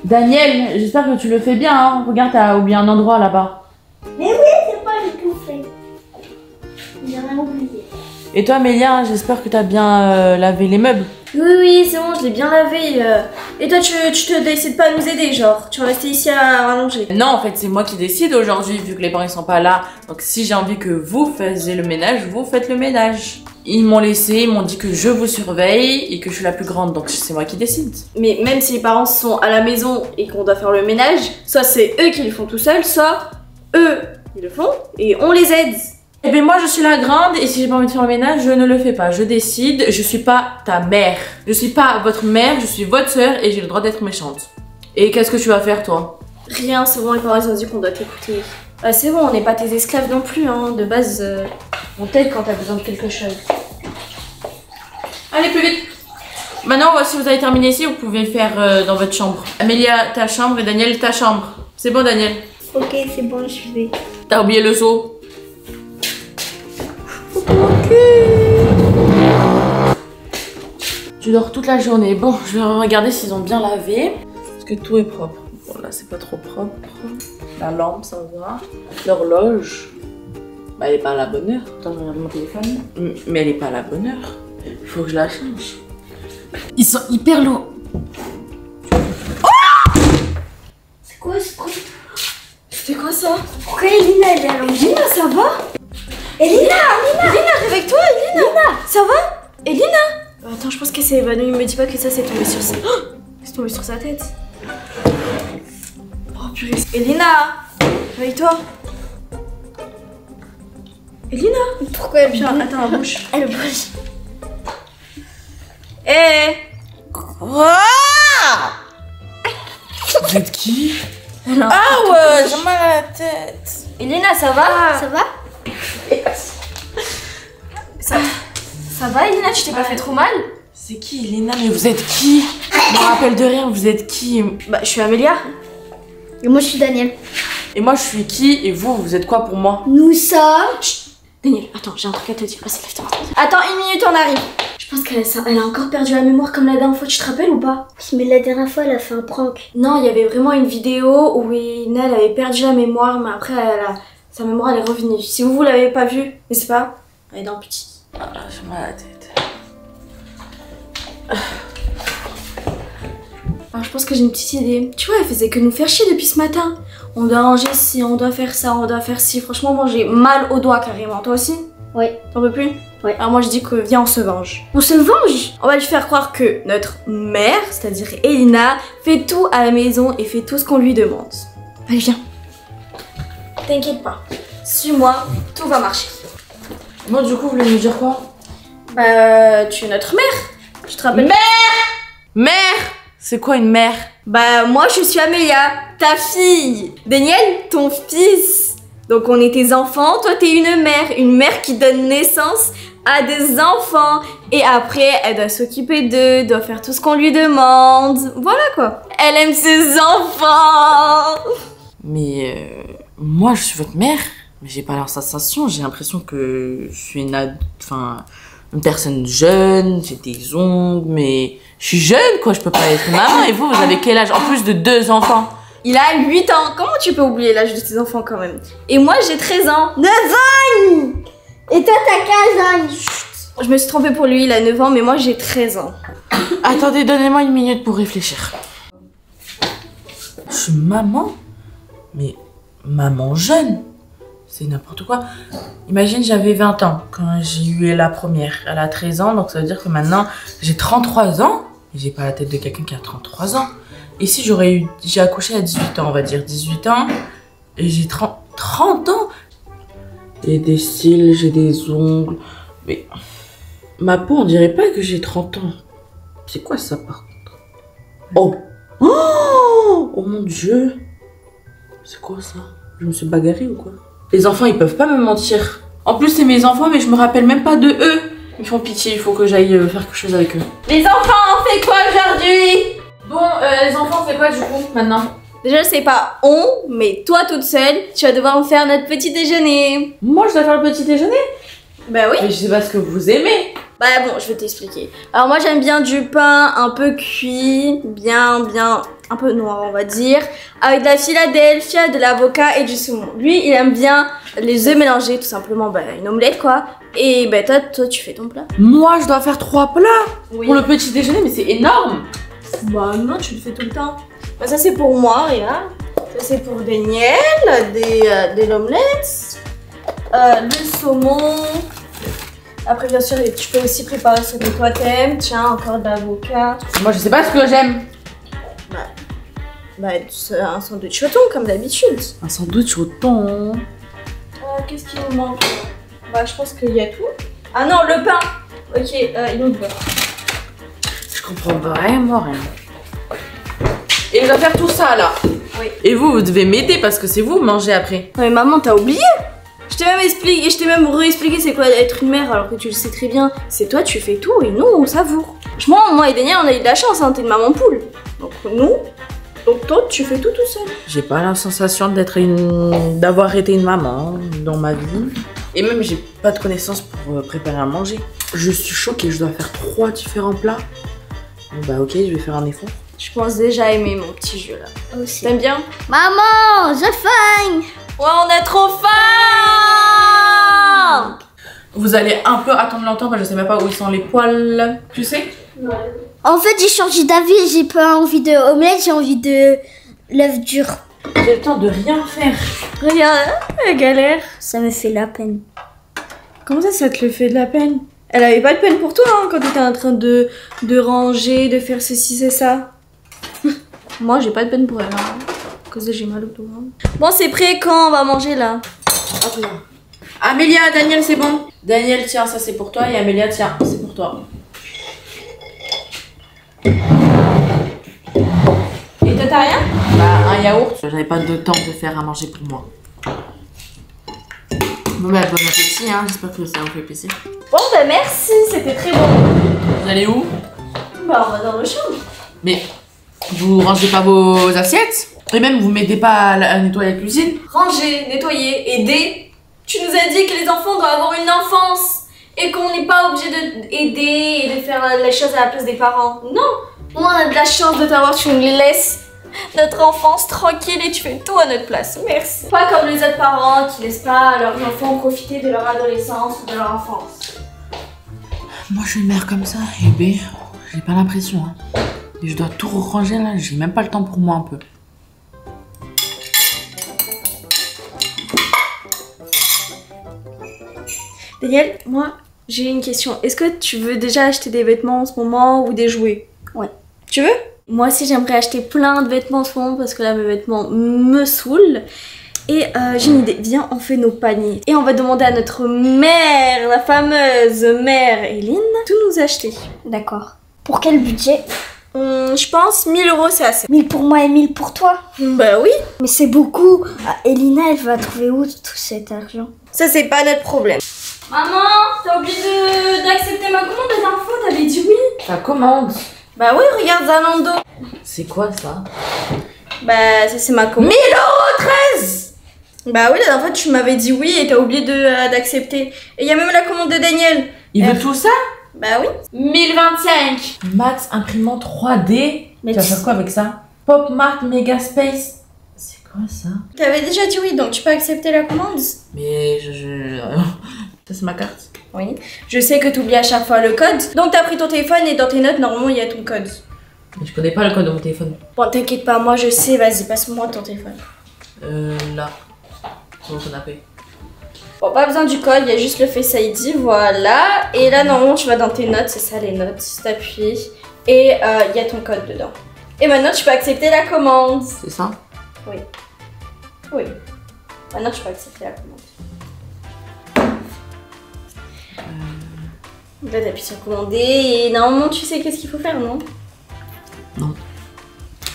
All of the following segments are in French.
Daniel, j'espère que tu le fais bien, hein. Regarde, t'as oublié un endroit là-bas. Mais oui, c'est pas j'ai tout fait. J'ai rien oublié. Et toi, Mélia, j'espère que t'as bien lavé les meubles. Oui, c'est bon, je l'ai bien lavé. Et toi, tu te décides pas à nous aider, genre tu vas rester ici à rallonger. Non, en fait, c'est moi qui décide aujourd'hui, vu que les parents ils sont pas là. Donc si j'ai envie que vous fassiez le ménage, vous faites le ménage. Ils m'ont laissé, ils m'ont dit que je vous surveille et que je suis la plus grande, donc c'est moi qui décide. Mais même si les parents sont à la maison et qu'on doit faire le ménage, soit c'est eux qui le font tout seuls, soit eux ils le font et on les aide. Eh bien moi je suis la grande et si j'ai pas envie de faire le ménage, je ne le fais pas. Je décide, je suis pas ta mère. Je suis pas votre mère, je suis votre soeur et j'ai le droit d'être méchante. Et qu'est-ce que tu vas faire toi? Rien, c'est bon, les parents ils ont dit qu'on doit t'écouter. Ah, c'est bon, on n'est pas tes esclaves non plus, hein. De base, on t'aide quand t'as besoin de quelque chose. Allez plus vite. Maintenant si vous avez terminé ici, vous pouvez faire dans votre chambre. Amélia ta chambre et Daniel ta chambre. C'est bon Daniel? Ok, c'est bon, je vais. T'as oublié le seau? Tu dors toute la journée. Bon, je vais regarder s'ils ont bien lavé. Parce que tout est propre. Bon, là, c'est pas trop propre. La lampe, ça va. L'horloge. Bah, elle est pas à la bonne heure. Attends, je regarde mon téléphone. Mais elle est pas à la bonne heure. Il faut que je la change. Ils sont hyper lourds. C'est quoi ce truc? C'est quoi ça? Pourquoi Elina elle est allongée? Elina, ça va? Elina, Réveille-toi, Elina! Ça va? Elina! Attends, je pense qu'elle s'est évanouie. Me dis pas que ça s'est tombé sur sa... C'est tombé sur sa tête. Oh purée. Elina! Réveille-toi. Elina! pourquoi elle Putain, attends, la bouche. Elle bouge. Vous êtes qui? Ah ouais, j'ai mal à la tête. Elina, ça va? Ça va? Ça va, Elina? Tu t'es pas fait trop mal? C'est qui, Elena? Mais vous êtes qui? Je me rappelle de rien, vous êtes qui? Bah, je suis Amélia. Et moi je suis Daniel. Et moi, je suis qui? Et vous êtes quoi pour moi? Nous sommes... Chut. Daniel, attends, j'ai un truc à te dire. Vas-y, lève-toi. Attends, une minute, on arrive. Je pense qu'elle a encore perdu la mémoire comme la dernière fois, tu te rappelles ou pas? Oui, mais la dernière fois elle a fait un prank. Non, il y avait vraiment une vidéo où Ina, elle avait perdu la mémoire, mais après, sa mémoire, elle est revenue. Si vous l'avez pas vue, n'est-ce pas? Elle est dans le petit. Ah, j'ai mal à la tête. Alors, je pense que j'ai une petite idée. Tu vois, elle faisait que nous faire chier depuis ce matin. On doit ranger ci, on doit faire ça, on doit faire ci. Franchement, moi, j'ai mal aux doigts carrément. Toi aussi? Oui. T'en peux plus? Ouais. Alors moi je dis que viens on se venge. On se venge? On va lui faire croire que notre mère, c'est-à-dire Elina, fait tout à la maison et fait tout ce qu'on lui demande. Allez viens. T'inquiète pas. Suis-moi, tout va marcher. Moi, du coup, vous voulez me dire quoi? Bah tu es notre mère. Tu te rappelles? Mère! C'est quoi une mère? Bah moi je suis Amélia, ta fille. Daniel, ton fils. Donc on est tes enfants, toi t'es une mère qui donne naissance à des enfants. Et après, elle doit s'occuper d'eux, doit faire tout ce qu'on lui demande. Voilà quoi. Elle aime ses enfants. Mais moi, je suis votre mère. Mais j'ai pas la sensation, j'ai l'impression que je suis une personne jeune, j'ai des ongles, mais je suis jeune quoi, je peux pas être maman. Et vous avez quel âge? En plus de 2 enfants. Il a 8 ans. Comment tu peux oublier l'âge de tes enfants quand même? Et moi j'ai 13 ans. 9 ans. Et toi t'as 15 ans. Chut. Je me suis trompée pour lui, il a 9 ans, mais moi j'ai 13 ans. Attendez, donnez-moi une minute pour réfléchir. Je suis maman? Mais maman jeune? C'est n'importe quoi. Imagine, j'avais 20 ans quand j'ai eu la première. Elle a 13 ans, donc ça veut dire que maintenant j'ai 33 ans. Et j'ai pas la tête de quelqu'un qui a 33 ans. Et si j'ai accouché à 18 ans, on va dire 18 ans, et j'ai 30 ans. J'ai des cils, j'ai des ongles, mais ma peau, on dirait pas que j'ai 30 ans. C'est quoi ça par contre? Oh! Oh mon Dieu! C'est quoi ça? Je me suis bagarrée ou quoi? Les enfants, ils peuvent pas me mentir. En plus, c'est mes enfants, mais je me rappelle même pas de eux. Ils font pitié, il faut que j'aille faire quelque chose avec eux. Les enfants, on fait quoi aujourd'hui? Bon, les enfants, on fait quoi du coup maintenant? Déjà, c'est pas on, mais toi toute seule, tu vas devoir me faire notre petit déjeuner. Moi, je dois faire le petit déjeuner? Bah oui. Mais je sais pas ce que vous aimez. Bah bon, je vais t'expliquer. Alors moi, j'aime bien du pain un peu cuit, bien un peu noir, on va dire, avec de la Philadelphia, de l'avocat et du saumon. Lui, il aime bien les œufs mélangés, tout simplement, bah, une omelette quoi. Et bah toi, tu fais ton plat. Moi, je dois faire 3 plats Oui. pour le petit déjeuner, mais c'est énorme. Bah non, tu le fais tout le temps. Bah ça c'est pour moi, regarde. Ça c'est pour Daniel, des omelettes, le saumon. Après bien sûr, tu peux aussi préparer ce que toi t'aimes. Tiens, encore de l'avocat. Moi, je sais pas ce que j'aime. Bah c'est un sandwich au thon comme d'habitude. Un sandwich au thon. Qu'est-ce qu'il nous manque? Bah je pense qu'il y a tout. Ah non, le pain. Ok, il est où le beurre? Je comprends vraiment rien. Et je dois faire tout ça là. Oui. Et vous devez m'aider parce que c'est vous mangez après. Non mais maman, t'as oublié? Je t'ai même expliqué, je t'ai même réexpliqué c'est quoi être une mère alors que tu le sais très bien. C'est toi, tu fais tout et nous, on savoure. Franchement, moi et Daniel, on a eu de la chance, hein, t'es une maman poule. Donc toi, tu fais tout seul. J'ai pas la sensation d'avoir été une maman dans ma vie. Et même, j'ai pas de connaissances pour préparer à manger. Je suis choquée, je dois faire 3 différents plats. Bon, bah ok, je vais faire un effort. Je pense déjà aimer mon petit jeu là. Aussi. T'aimes bien? Maman, j'ai faim. Ouais, on a trop faim. Vous allez un peu attendre longtemps parce que je sais même pas où sont les poils. Tu sais? Ouais. En fait, j'ai changé d'avis. J'ai pas envie de omelette, j'ai envie de l'œuf dur. J'ai le temps de rien faire. Regarde, elle galère. Ça me fait la peine. Comment ça te le fait de la peine? Elle avait pas de peine pour toi hein, quand t'étais en train de ranger, de faire ceci, c'est ça. Moi, j'ai pas de peine pour elle. Hein. À cause de j'ai mal au dos. Hein. Bon, c'est prêt quand on va manger là? Hop là. Amélia, Daniel, c'est bon. Daniel, tiens, ça c'est pour toi. Et Amélia, tiens, c'est pour toi. Et toi, t'as rien? Bah, un yaourt. J'avais pas de temps de faire à manger pour moi. Bon, bah, bon appétit, hein. J'espère que ça vous fait plaisir. Bon, bah merci, c'était très bon. Vous allez où? Bah, on va dans le chambre. Mais vous rangez pas vos assiettes? Et même, vous m'aidez pas à nettoyer la cuisine? Ranger, nettoyer, aider. Tu nous as dit que les enfants doivent avoir une enfance et qu'on n'est pas obligé d'aider et de faire les choses à la place des parents. Non, on a de la chance de t'avoir, tu nous laisses notre enfance tranquille et tu fais tout à notre place. Merci. Pas comme les autres parents qui laissent pas leurs enfants profiter de leur adolescence ou de leur enfance. Moi, je suis une mère comme ça. Et ben, j'ai pas l'impression. Hein. Et je dois tout ranger là. J'ai même pas le temps pour moi un peu. Daniel, moi, j'ai une question. Est-ce que tu veux déjà acheter des vêtements en ce moment ou des jouets? Ouais. Tu veux? Moi aussi, j'aimerais acheter plein de vêtements en ce moment parce que là, mes vêtements me saoulent. Et j'ai une idée. Viens, on fait nos paniers. Et on va demander à notre mère, la fameuse mère Eline, de nous acheter. D'accord. Pour quel budget? Je pense 1000 €, c'est assez. 1000 pour moi et 1000 pour toi. Bah oui. Mais c'est beaucoup. Elina, elle va trouver où tout cet argent? Ça, c'est pas notre problème. Maman, t'as oublié d'accepter ma commande la dernière fois, t'avais dit oui. Ta commande? Bah oui, regarde Zalando. C'est quoi ça? Bah ça c'est ma commande. 1000,13 €. Bah oui, la dernière fois tu m'avais dit oui et t'as oublié d'accepter. Et il y a même la commande de Daniel. Il veut tout ça? Bah oui. 1025. Max imprimant 3D. Mais tu vas faire quoi avec ça? Pop Mart Mega Space. C'est quoi ça? T'avais déjà dit oui, donc tu peux accepter la commande. Mais ça c'est ma carte. Oui. Je sais que t'oublies à chaque fois le code. Donc t'as pris ton téléphone et dans tes notes, normalement il y a ton code. Mais je connais pas le code de mon téléphone. Bon, t'inquiète pas, moi je sais, vas-y, passe-moi ton téléphone. Là. Sur mon canapé. Bon, pas besoin du code, il y a juste le Face ID, voilà. Et là, normalement, tu vas dans tes notes, c'est ça les notes, t'appuies. Et il y a ton code dedans. Et maintenant, tu peux accepter la commande. C'est ça? Oui. Oui. Maintenant, tu peux accepter la commande. Là, t'appuies sur commander et normalement, tu sais qu'est-ce qu'il faut faire, non? Non.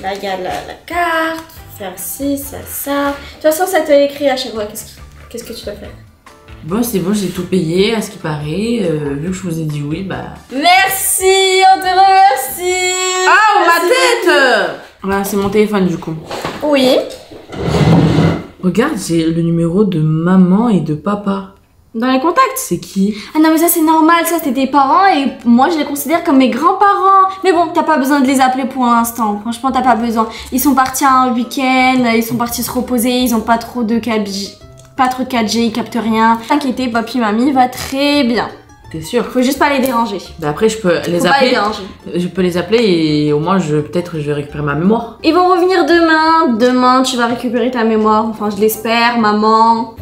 Là, il y a la carte, faire ci, ça, ça. De toute façon, ça te l'écrit à chaque fois. Qu'est-ce que tu dois faire? Bon, c'est bon, j'ai tout payé, à ce qui paraît. Vu que je vous ai dit oui, bah... Merci, on te remercie. Ah, Merci. ma tête! Voilà, c'est mon téléphone du coup. Oui. Regarde, j'ai le numéro de maman et de papa. Dans les contacts. C'est qui? Ah non mais ça c'est normal, ça c'est tes parents et moi je les considère comme mes grands-parents. Mais bon, t'as pas besoin de les appeler pour l'instant, franchement t'as pas besoin. Ils sont partis à un week-end, ils sont partis se reposer, ils ont pas trop de 4G, ils captent rien. T'inquiète, papy, mamie va très bien. T'es sûr? Faut juste pas les déranger. Bah après je peux les Faut pas les appeler. déranger. Je peux les appeler et au moins peut-être je vais récupérer ma mémoire. Ils vont revenir demain, demain tu vas récupérer ta mémoire, enfin je l'espère, maman.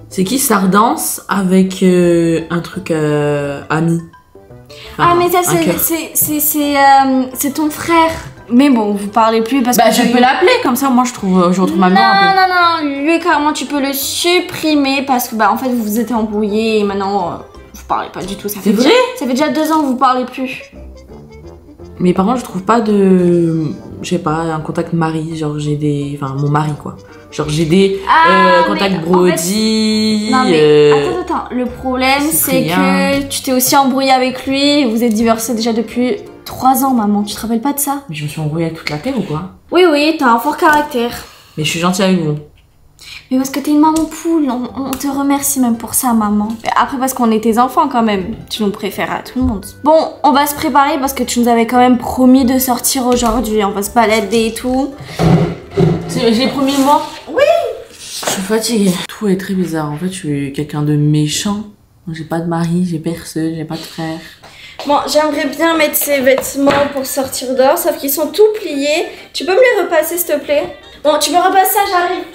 C'est qui Sardance avec un truc ami? Ah mais ça un cœur. c'est ton frère. Mais bon, vous parlez plus parce Bah que je peux l'appeler comme ça, moi je retrouve ma mémoire un peu. Non, lui carrément tu peux le supprimer parce que bah en fait vous vous êtes embrouillés et maintenant vous parlez pas du tout. Ça fait C'est vrai? Ça fait déjà 2 ans que vous parlez plus. Mais par contre je trouve pas de, je sais pas, un contact mari, genre j'ai des, enfin mon mari quoi. Genre j'ai des contacts Brody. Non mais attends, le problème c'est Cyprien. que tu t'es aussi embrouillé avec lui et vous êtes divorcés déjà depuis 3 ans maman, tu te rappelles pas de ça? Mais je me suis embrouillée avec toute la terre ou quoi? Oui, t'as un fort caractère. Mais je suis gentille avec vous. Mais parce que t'es une maman poule, on te remercie même pour ça, maman. Après, parce qu'on est tes enfants quand même, tu nous préfères à tout le monde. Bon, on va se préparer parce que tu nous avais quand même promis de sortir aujourd'hui. On va se balader et tout. J'ai promis moi. Oui. Je suis fatiguée. Tout est très bizarre. En fait, je suis quelqu'un de méchant. J'ai pas de mari, j'ai personne, j'ai pas de frère. Bon, j'aimerais bien mettre ces vêtements pour sortir dehors, sauf qu'ils sont tout pliés. Tu peux me les repasser, s'il te plaît? Bon, tu me repasses ça, j'arrive.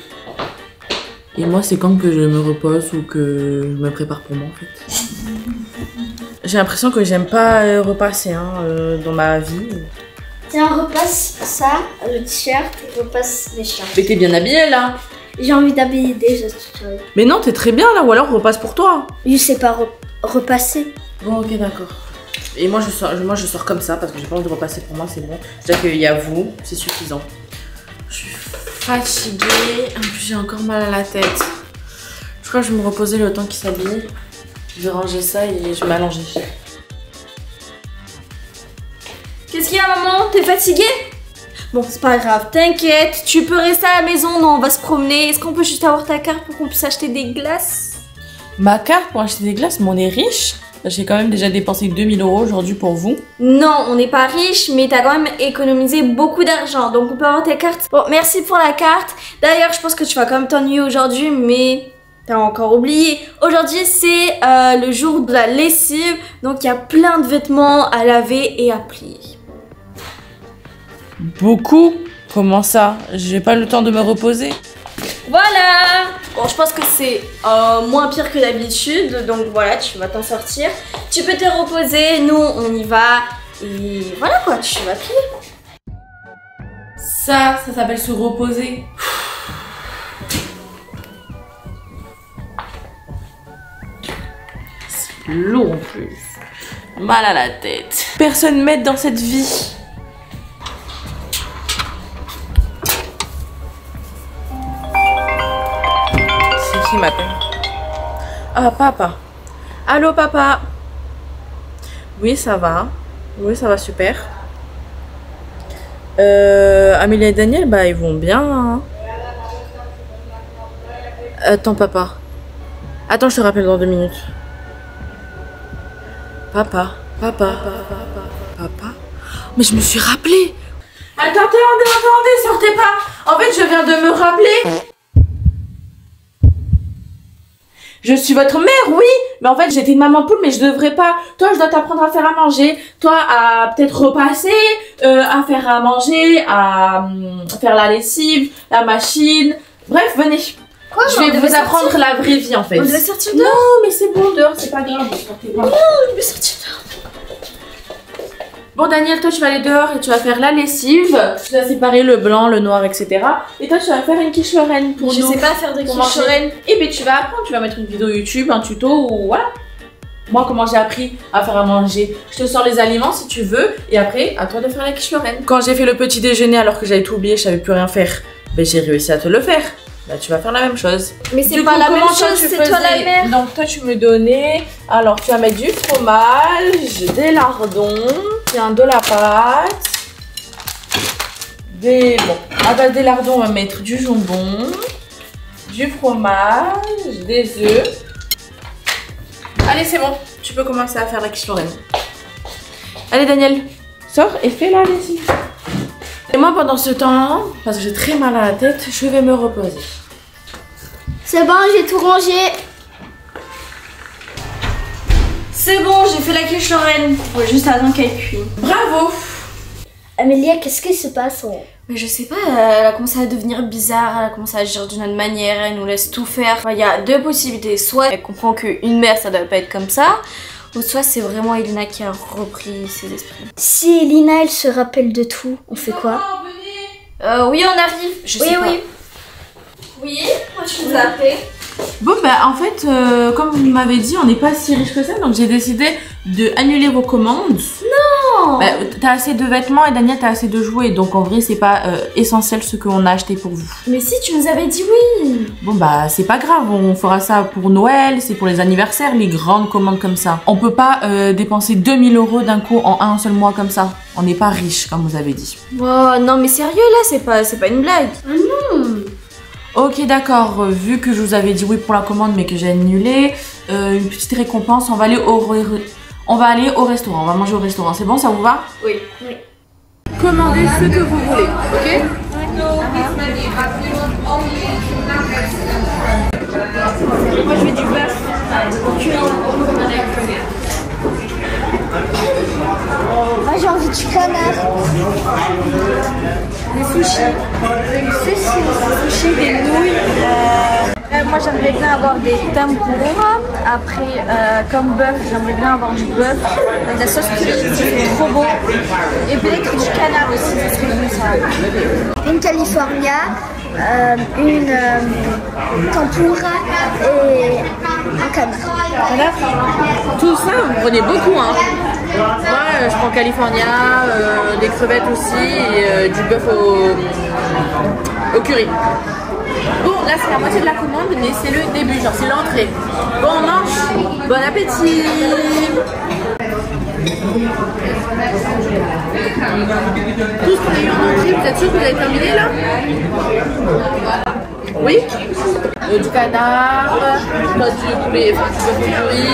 Et moi, c'est quand que je me repose ou que je me prépare pour moi, en fait. J'ai l'impression que j'aime pas repasser dans ma vie. Tiens, repasse ça, le t-shirt, et repasse les shirts. Mais t'es bien habillée, là. J'ai envie d'habiller déjà. Mais non, t'es très bien, là. Ou alors, repasse pour toi. Je sais pas repasser. Bon, ok, d'accord. Et moi je sors comme ça parce que j'ai pas envie de repasser pour moi, c'est bon. C'est-à-dire qu'il y a vous, c'est suffisant. Je suis fatiguée, en plus j'ai encore mal à la tête. Je crois que je vais me reposer le temps qu'il s'habille. Je vais ranger ça et je vais m'allonger. Qu'est-ce qu'il y a, maman? T'es fatiguée? Bon, c'est pas grave, t'inquiète, tu peux rester à la maison, non, on va se promener. Est-ce qu'on peut juste avoir ta carte pour qu'on puisse acheter des glaces? Ma carte pour acheter des glaces, mais on est riche. J'ai quand même déjà dépensé 2000 € aujourd'hui pour vous. Non, on n'est pas riche, mais t'as quand même économisé beaucoup d'argent, donc on peut avoir tes cartes. Bon, merci pour la carte. D'ailleurs, je pense que tu vas quand même t'ennuyer aujourd'hui, mais t'as encore oublié. Aujourd'hui, c'est le jour de la lessive, donc il y a plein de vêtements à laver et à plier. Beaucoup? Comment ça? J'ai pas le temps de me reposer? Voilà! Bon, je pense que c'est moins pire que d'habitude, donc voilà, tu vas t'en sortir. Tu peux te reposer, nous on y va, et voilà quoi, tu vas plier. Ça s'appelle se reposer. C'est lourd en plus. Mal à la tête. Personne m'aide dans cette vie. Qui m'appelle? Ah, papa. Allô, papa. Oui, ça va. Oui, ça va super. Amélie et Daniel, bah, ils vont bien. Hein. Attends, papa. Attends, je te rappelle dans 2 minutes. Papa. Mais je me suis rappelé. Attendez, sortez pas. En fait, je viens de me rappeler. Je suis votre mère, oui, mais en fait j'étais une maman poule, mais je devrais pas. Toi, je dois t'apprendre à faire à manger, toi à peut-être repasser, à faire à manger, à faire la lessive, la machine. Bref, venez. Quoi, je vais vous apprendre la vraie vie en fait. On devait sortir dehors? Non, mais c'est bon, dehors, c'est pas grave. Non, je vais sortir dehors. Bon, Daniel, toi tu vas aller dehors et tu vas faire la lessive. Tu vas séparer le blanc, le noir, etc. Et toi tu vas faire une quiche Lorraine pour nous. Je sais pas faire de quiche Lorraine. Et bien tu vas apprendre, tu vas mettre une vidéo YouTube, un tuto ou voilà. Moi comment j'ai appris à faire à manger. Je te sors les aliments si tu veux et après à toi de faire la quiche Lorraine. Quand j'ai fait le petit déjeuner alors que j'avais tout oublié, je savais plus rien faire, ben j'ai réussi à te le faire. Bah tu vas faire la même chose. Mais c'est pas la même chose, c'est toi la mère. Donc toi tu me donnais, alors tu vas mettre du fromage, des lardons, tiens de la pâte, à base des lardons on va mettre du jambon, du fromage, des œufs, Allez, c'est bon. Tu peux commencer à faire la quiche Lorraine. Allez, Daniel, sors et fais la lessive. Et moi, pendant ce temps, parce que j'ai très mal à la tête, je vais me reposer. C'est bon, j'ai tout rangé. C'est bon, j'ai fait la quiche Lorraine. Faut juste attendre qu'elle cuise. Bravo. Amélia, qu'est-ce qui se passe? Mais je sais pas, elle a commencé à devenir bizarre, elle a commencé à agir d'une autre manière, elle nous laisse tout faire. Enfin, il y a deux possibilités, soit elle comprend qu'une mère ça doit pas être comme ça, ou soit c'est vraiment Elina qui a repris ses esprits. Si Elina, elle se rappelle de tout, on fait quoi? Oui, on arrive. Je sais pas. Oui, moi je vous ai appelé. Bon, bah en fait, comme vous m'avez dit, on n'est pas si riche que ça, donc j'ai décidé de annuler vos commandes. Non. Bah, t'as assez de vêtements et Daniel t'as assez de jouets, donc en vrai c'est pas essentiel ce qu'on a acheté pour vous. Mais si, tu nous avais dit oui. Bon bah c'est pas grave, on fera ça pour Noël, c'est pour les anniversaires, les grandes commandes comme ça. On peut pas dépenser 2000 € d'un coup en un seul mois comme ça. On n'est pas riche comme vous avez dit. Oh non mais sérieux là, c'est pas une blague. Ok d'accord, vu que je vous avais dit oui pour la commande mais que j'ai annulé, une petite récompense, on va aller au restaurant, on va manger au restaurant, c'est bon, ça vous va? Oui. Commandez ce que vous voulez, ok? Moi je veux du bœuf. Moi, j'ai envie du canard. Des sushis. Des sushis, des nouilles. Moi j'aimerais bien avoir des tempura. Après, comme bœuf, j'aimerais bien avoir du bœuf. De la sauce curry, c'est trop beau. Et peut-être du canard aussi, ça serait bon ça. Une California, une tempura et un canard. Tout ça, vous prenez beaucoup, hein. Moi, je prends California, des crevettes aussi et du bœuf au curry. Bon, là c'est la moitié de la commande, mais c'est le début, genre c'est l'entrée. Bon, on mange. Bon appétit. Tout ce qu'on a eu en entrée, vous êtes sûr que vous avez terminé là? Oui. Du canard, du poulet, enfin du bœuf au curry.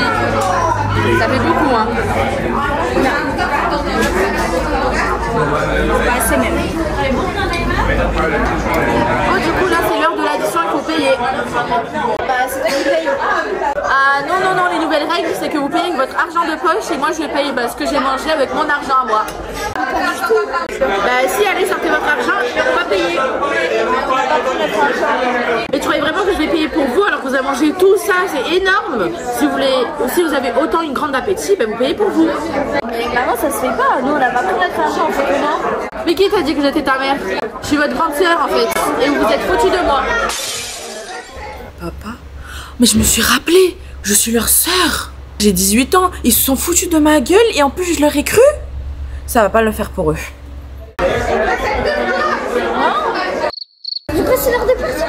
Ça fait beaucoup, hein. C'est même. Oh, du coup là c'est l'heure de l'addition, il faut payer. Bah c'est toi qui paye. Ah non, les nouvelles règles c'est que vous payez avec votre argent de poche et moi je paye ce que j'ai mangé avec mon argent à moi. Bah si, allez, sortez votre argent et on va payer. Mais tu croyez vraiment que je vais payer pour vous alors que vous avez mangé tout ça? C'est énorme. Si vous avez autant une grande appétit, bah vous payez pour vous. Mais maman ça se fait pas, nous on a pas pris notre argent, on fait comment? Mais qui t'a dit que j'étais ta mère? Je suis votre grande sœur en fait. Et vous vous êtes foutu de moi. Papa? Mais je me suis rappelé, je suis leur sœur. J'ai 18 ans, ils se sont foutus de ma gueule et en plus je leur ai cru. Ça va pas le faire pour eux. Du coup, c'est l'heure de partir.